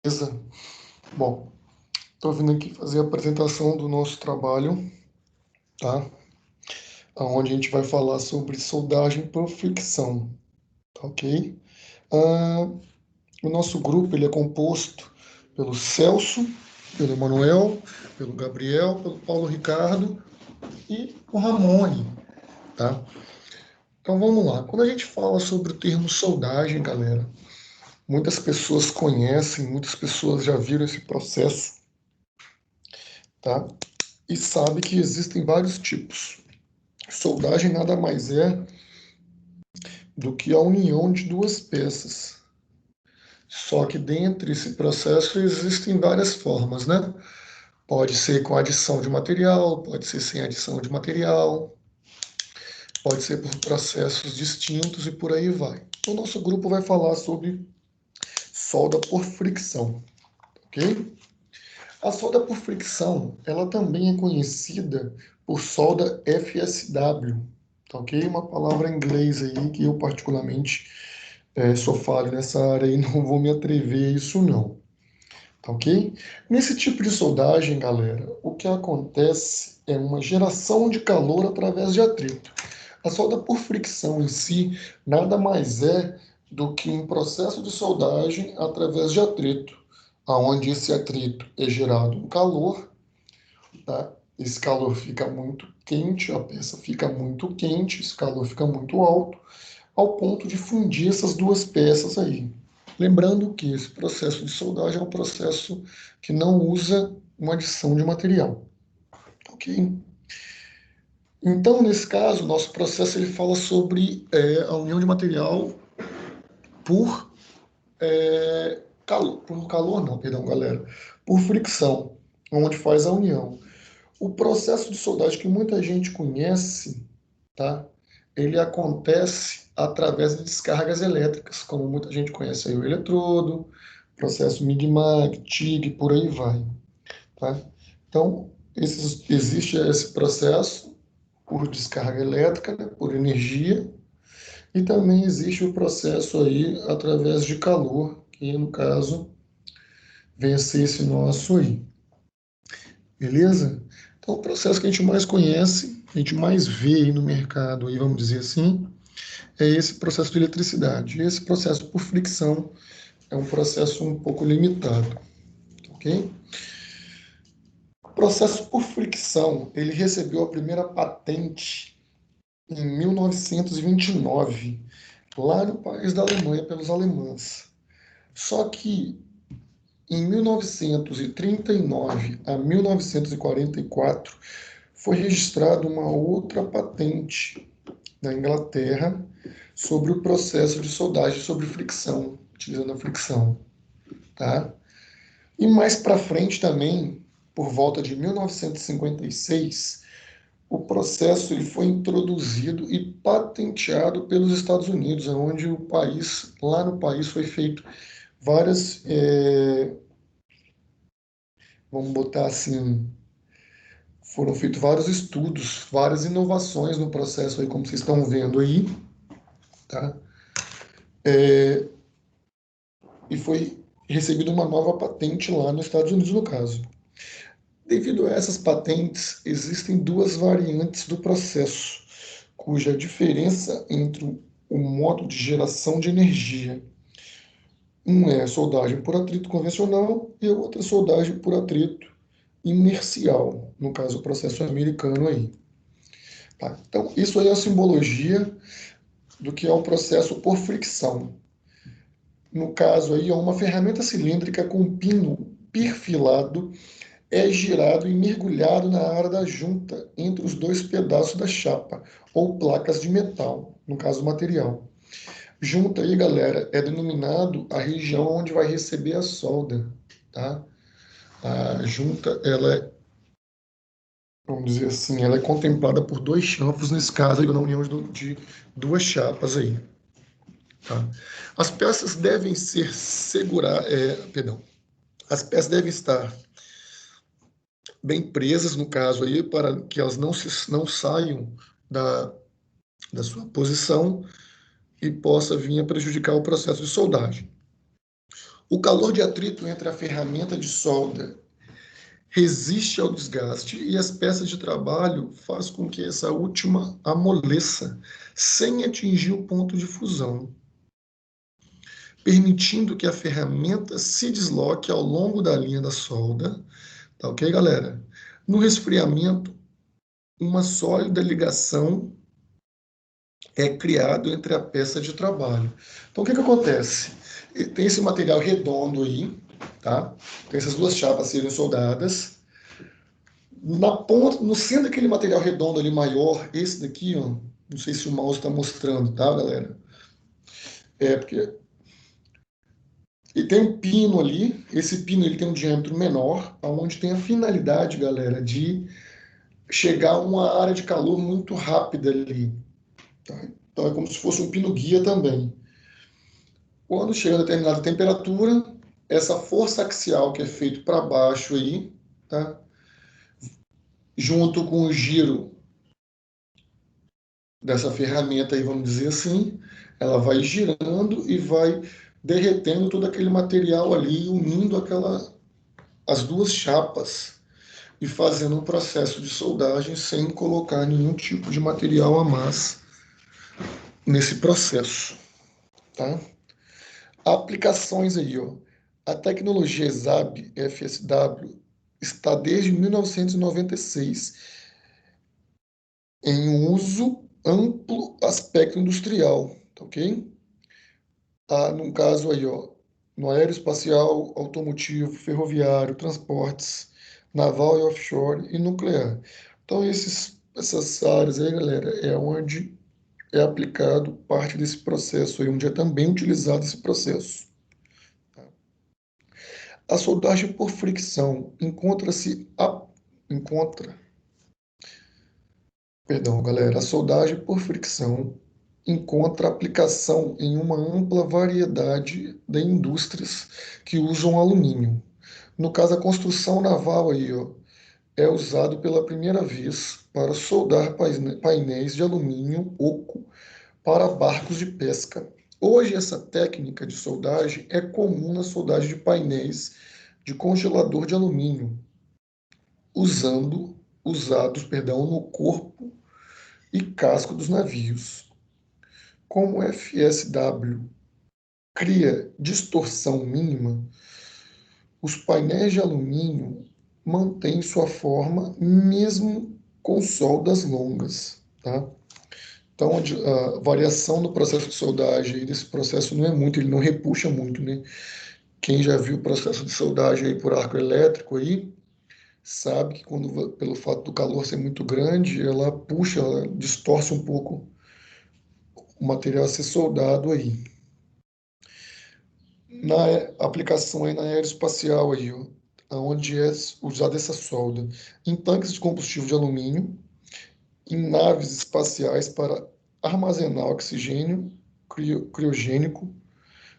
Beleza? Bom, estou vindo aqui fazer a apresentação do nosso trabalho, tá? Onde a gente vai falar sobre soldagem por fricção, tá ok? Ah, o nosso grupo ele é composto pelo Celso, pelo Emanuel, pelo Gabriel, pelo Paulo Ricardo e o Ramone, tá? Então vamos lá. Quando a gente fala sobre o termo soldagem, galera, muitas pessoas conhecem, muitas pessoas já viram esse processo, tá? E sabe que existem vários tipos. Soldagem nada mais é do que a união de duas peças. Só que dentro desse processo existem várias formas, né? Pode ser com adição de material, pode ser sem adição de material, pode ser por processos distintos e por aí vai. O nosso grupo vai falar sobre solda por fricção, ok? A solda por fricção, ela também é conhecida por solda FSW, tá ok? Uma palavra em inglês aí que eu particularmente sou falho nessa área e não vou me atrever a isso não, tá ok? Nesse tipo de soldagem, galera, o que acontece é uma geração de calor através de atrito. A solda por fricção em si nada mais é do que um processo de soldagem através de atrito, aonde esse atrito é gerado um calor, tá? Esse calor fica muito quente, a peça fica muito quente, esse calor fica muito alto, ao ponto de fundir essas duas peças aí. Lembrando que esse processo de soldagem é um processo que não usa uma adição de material, ok? Então, nesse caso, nosso processo ele fala sobre a união de material por calor, por calor não, perdão, galera, por fricção, onde faz a união. O processo de soldagem que muita gente conhece, tá? Ele acontece através de descargas elétricas, como muita gente conhece aí o eletrodo, processo Mig-Mag, TIG, por aí vai, tá? Então, existe esse processo por descarga elétrica, né, por energia, e também existe o processo aí através de calor, que no caso vem a ser esse nosso aí, beleza? Então, o processo que a gente mais conhece, a gente mais vê aí no mercado, aí, vamos dizer assim, é esse processo de eletricidade. Esse processo por fricção é um processo um pouco limitado, ok? O processo por fricção, ele recebeu a primeira patente em 1929, lá no país da Alemanha, pelos alemães. Só que em 1939 a 1944 foi registrada uma outra patente na Inglaterra sobre o processo de soldagem sobre fricção, utilizando a fricção, tá? E mais para frente também, por volta de 1956, o processo ele foi introduzido e patenteado pelos Estados Unidos, onde o país, lá no país, foi feito várias, vamos botar assim, foram feitos vários estudos, várias inovações no processo aí, como vocês estão vendo aí, tá? E foi recebida uma nova patente lá nos Estados Unidos, no caso. Devido a essas patentes, existem duas variantes do processo, cuja diferença entre o modo de geração de energia. Um é a soldagem por atrito convencional e a outra é soldagem por atrito inercial, no caso o processo americano aí. Tá? Então, isso aí é a simbologia do que é o processo por fricção. No caso aí, é uma ferramenta cilíndrica com pino perfilado é girado e mergulhado na área da junta entre os dois pedaços da chapa, ou placas de metal, no caso material. Junta aí, galera, é denominado a região onde vai receber a solda, tá? A junta, ela é, vamos dizer assim, ela é contemplada por dois chanfros, nesse caso, aí, na união de duas chapas aí, tá? As peças devem ser perdão, as peças devem estar bem presas, no caso aí, para que elas não saiam da, da sua posição e possa vir a prejudicar o processo de soldagem. O calor de atrito entre a ferramenta de solda resiste ao desgaste e as peças de trabalho faz com que essa última amoleça sem atingir o ponto de fusão, permitindo que a ferramenta se desloque ao longo da linha da solda, tá ok, galera? No resfriamento, uma sólida ligação é criada entre a peça de trabalho. Então, o que acontece? Tem esse material redondo aí, tá? Tem essas duas chapas a serem soldadas. Na ponta, no centro daquele material redondo ali maior, esse daqui, ó, não sei se o mouse está mostrando, tá, galera? Porque e tem um pino ali, esse pino ele tem um diâmetro menor, onde tem a finalidade, galera, de chegar a uma área de calor muito rápida ali. Tá? Então é como se fosse um pino guia também. Quando chega a determinada temperatura, essa força axial que é feito para baixo aí, tá? Junto com o giro dessa ferramenta aí, vamos dizer assim, ela vai girando e vai derretendo todo aquele material ali, unindo as duas chapas e fazendo um processo de soldagem sem colocar nenhum tipo de material a mais nesse processo, tá? Aplicações aí, ó. A tecnologia ESAB FSW está desde 1996 em um uso amplo aspecto industrial, tá ok? No caso aí, ó, no aeroespacial, automotivo, ferroviário, transportes, naval e offshore e nuclear. Então, essas áreas aí, galera, é onde é aplicado parte desse processo aí, onde é também utilizado esse processo. A soldagem por fricção encontra, perdão, galera, a soldagem por fricção encontra aplicação em uma ampla variedade de indústrias que usam alumínio. No caso, a construção naval aí, ó, é usado pela primeira vez para soldar painéis de alumínio oco para barcos de pesca. Hoje, essa técnica de soldagem é comum na soldagem de painéis de congelador de alumínio, usados, no corpo e casco dos navios. Como o FSW cria distorção mínima, os painéis de alumínio mantêm sua forma mesmo com soldas longas, tá? Então, a variação no processo de soldagem desse processo não é muito, ele não repuxa muito, né? Quem já viu o processo de soldagem aí por arco elétrico aí, sabe que pelo fato do calor ser muito grande, ela puxa, ela distorce um pouco o material a ser soldado aí. Na aplicação aí na aeroespacial aí, ó, onde é usada essa solda em tanques de combustível de alumínio, em naves espaciais para armazenar oxigênio criogênico,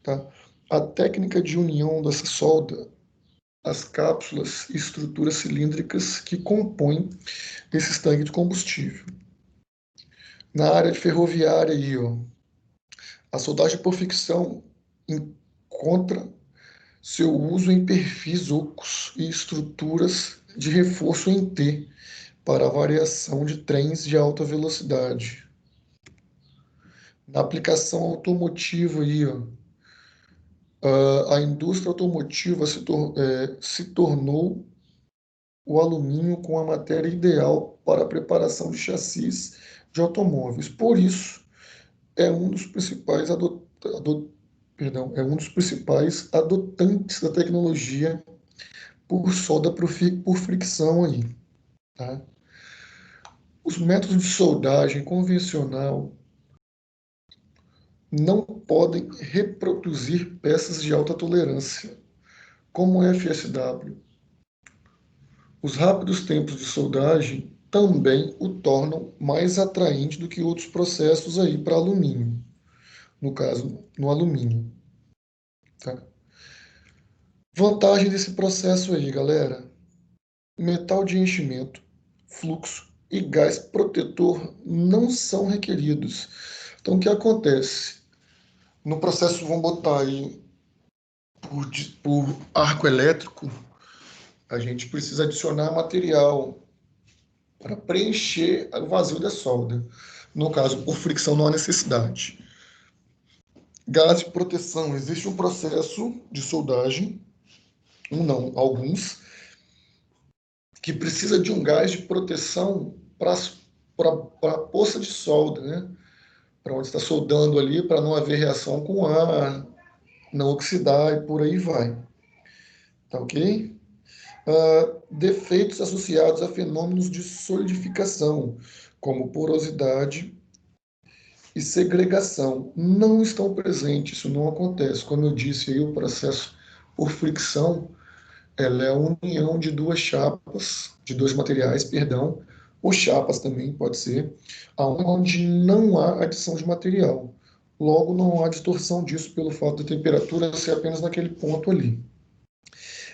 tá? A técnica de união dessa solda às cápsulas e estruturas cilíndricas que compõem esses tanques de combustível. Na área de ferroviária aí, ó, a soldagem por fricção encontra seu uso em perfis ocos e estruturas de reforço em T para a variação de trens de alta velocidade. Na aplicação automotiva aí, ó, a indústria automotiva se tornou o alumínio com a matéria ideal para a preparação de chassis de automóveis. Por isso, é um dos principais é um dos principais adotantes da tecnologia por solda por fricção aí, tá? Os métodos de soldagem convencional não podem reproduzir peças de alta tolerância, como o FSW. Os rápidos tempos de soldagem também o tornam mais atraente do que outros processos aí para alumínio, no caso, no alumínio. Tá? Vantagem desse processo aí, galera: metal de enchimento, fluxo e gás protetor não são requeridos. Então, o que acontece? No processo, vamos botar aí por arco elétrico, a gente precisa adicionar material para preencher o vazio da solda. No caso, por fricção, não há necessidade. Gás de proteção. Existe um processo de soldagem, não, alguns, que precisa de um gás de proteção para a poça de solda, né? Para onde está soldando ali, para não haver reação com ar, não oxidar e por aí vai. Tá ok? Defeitos associados a fenômenos de solidificação, como porosidade e segregação, não estão presentes, isso não acontece. Como eu disse aí, o processo por fricção, ela é a união de duas chapas, de dois materiais, perdão, ou chapas também pode ser, onde não há adição de material. Logo, não há distorção disso pelo fato da temperatura ser apenas naquele ponto ali.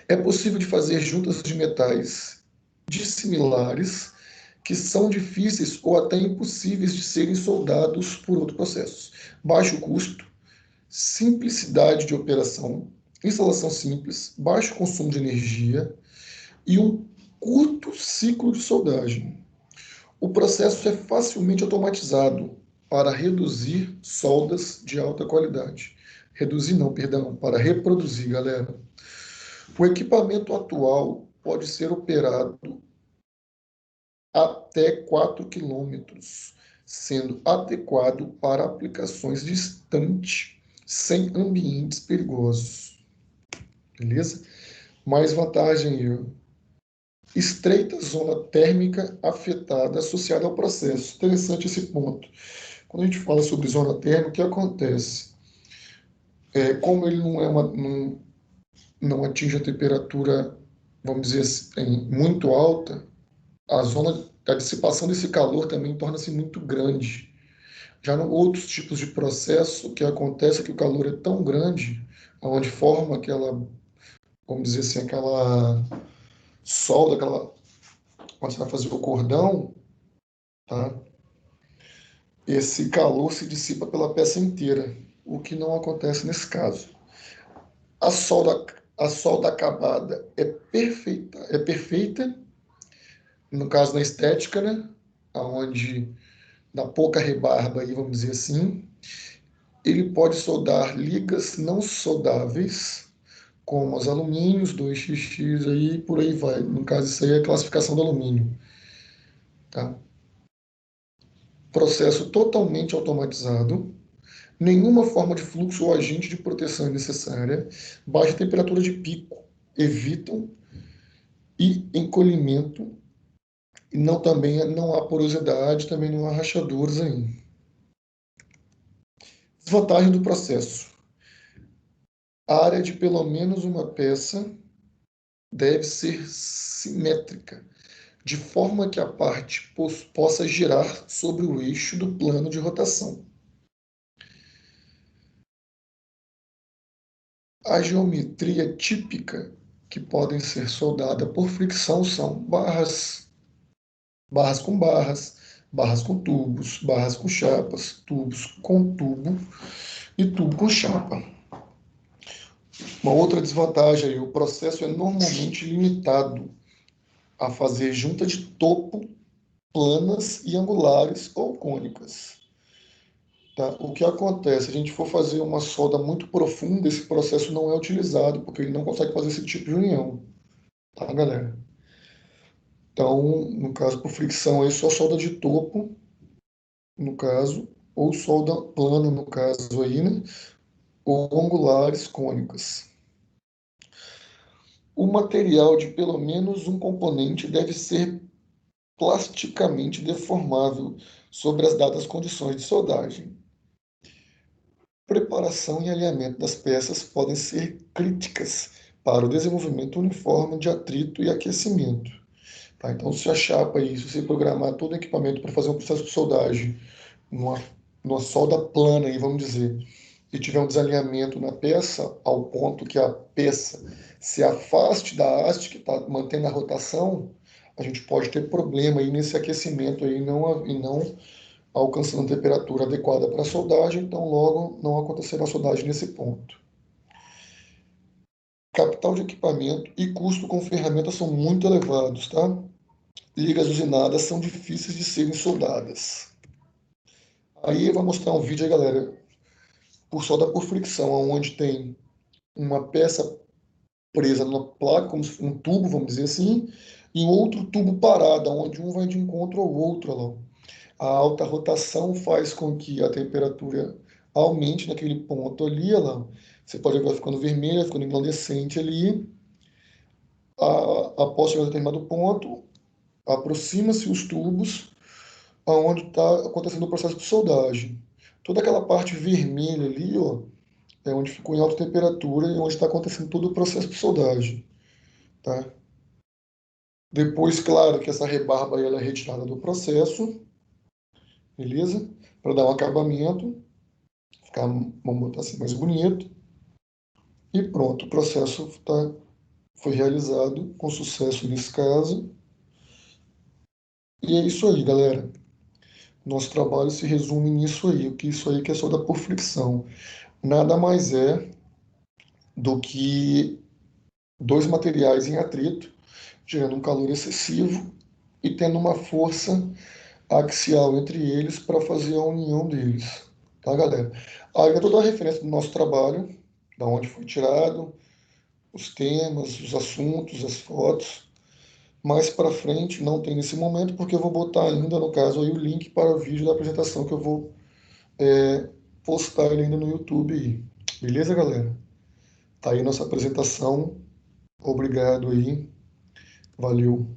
É possível de fazer juntas de metais dissimilares que são difíceis ou até impossíveis de serem soldados por outro processo. Baixo custo, simplicidade de operação, instalação simples, baixo consumo de energia e um curto ciclo de soldagem. O processo é facilmente automatizado para reduzir soldas de alta qualidade. Reduzir não, perdão, para reproduzir, galera. O equipamento atual pode ser operado até 4 quilômetros, sendo adequado para aplicações distantes, sem ambientes perigosos. Beleza? Mais vantagem aí. Estreita zona térmica afetada associada ao processo. Interessante esse ponto. Quando a gente fala sobre zona térmica, o que acontece? Como ele não atinge a temperatura, vamos dizer assim, muito alta, a dissipação desse calor também torna-se muito grande. Já em outros tipos de processo, o que acontece é que o calor é tão grande, onde forma aquela, vamos dizer assim, aquela solda, quando você vai fazer o cordão, tá? Esse calor se dissipa pela peça inteira, o que não acontece nesse caso. A solda, a solda acabada é perfeita, no caso na estética, né? Onde dá pouca rebarba aí, vamos dizer assim. Ele pode soldar ligas não soldáveis, como os alumínios, 2XX, aí por aí vai. No caso, isso aí é a classificação do alumínio. Tá? Processo totalmente automatizado, nenhuma forma de fluxo ou agente de proteção é necessária, baixa temperatura de pico evitam e encolhimento, e não, também não há porosidade, também não há rachaduras aí. Desvantagem do processo. A área de pelo menos uma peça deve ser simétrica, de forma que a parte possa girar sobre o eixo do plano de rotação. A geometria típica que podem ser soldadas por fricção são barras, barras com barras, barras com tubos, barras com chapas, tubos com tubo e tubo com chapa. Uma outra desvantagem aí, o processo é normalmente limitado a fazer junta de topo planas e angulares ou cônicas. Tá? O que acontece? Se a gente for fazer uma solda muito profunda, esse processo não é utilizado, porque ele não consegue fazer esse tipo de união. Tá, galera? Então, no caso, por fricção, aí só solda de topo, no caso, ou solda plana, no caso aí, né? Ou angulares cônicas. O material de pelo menos um componente deve ser plasticamente deformável sobre as dadas condições de soldagem. Preparação e alinhamento das peças podem ser críticas para o desenvolvimento uniforme de atrito e aquecimento. Tá? Então, se a chapa aí, se você programar todo o equipamento para fazer um processo de soldagem numa solda plana, aí, vamos dizer, e tiver um desalinhamento na peça, ao ponto que a peça se afaste da haste que está mantendo a rotação, a gente pode ter problema aí nesse aquecimento aí, e não alcançando a temperatura adequada para a soldagem, então logo não acontecerá a soldagem nesse ponto. capital de equipamento e custo com ferramentas são muito elevados, tá? Ligas usinadas são difíceis de serem soldadas. Aí vai mostrar um vídeo aí, galera, por solda por fricção, onde tem uma peça presa numa placa, como se fosse um tubo, vamos dizer assim, e outro tubo parado, onde um vai de encontro ao outro. Lá. A alta rotação faz com que a temperatura aumente naquele ponto ali. Lá. Você pode ver que vai ficando vermelha, ficando incandescente ali. Após chegar a determinado ponto, aproxima-se os tubos aonde está acontecendo o processo de soldagem. Toda aquela parte vermelha ali, ó, é onde ficou em alta temperatura e onde está acontecendo todo o processo de soldagem, tá? Depois, claro, que essa rebarba ela é retirada do processo, beleza? Para dar um acabamento, ficar, vamos botar assim, mais bonito. E pronto, o processo foi realizado com sucesso nesse caso. E é isso aí, galera. Nosso trabalho se resume nisso aí, o que isso aí que é solda por fricção. Nada mais é do que dois materiais em atrito, gerando um calor excessivo e tendo uma força axial entre eles para fazer a união deles, tá, galera? Aí é toda a referência do nosso trabalho, da onde foi tirado, os temas, os assuntos, as fotos. Mais para frente, não tem nesse momento, porque eu vou botar ainda, no caso, aí o link para o vídeo da apresentação que eu vou postar ele ainda no YouTube aí. Beleza, galera? Tá aí nossa apresentação. Obrigado aí. Valeu.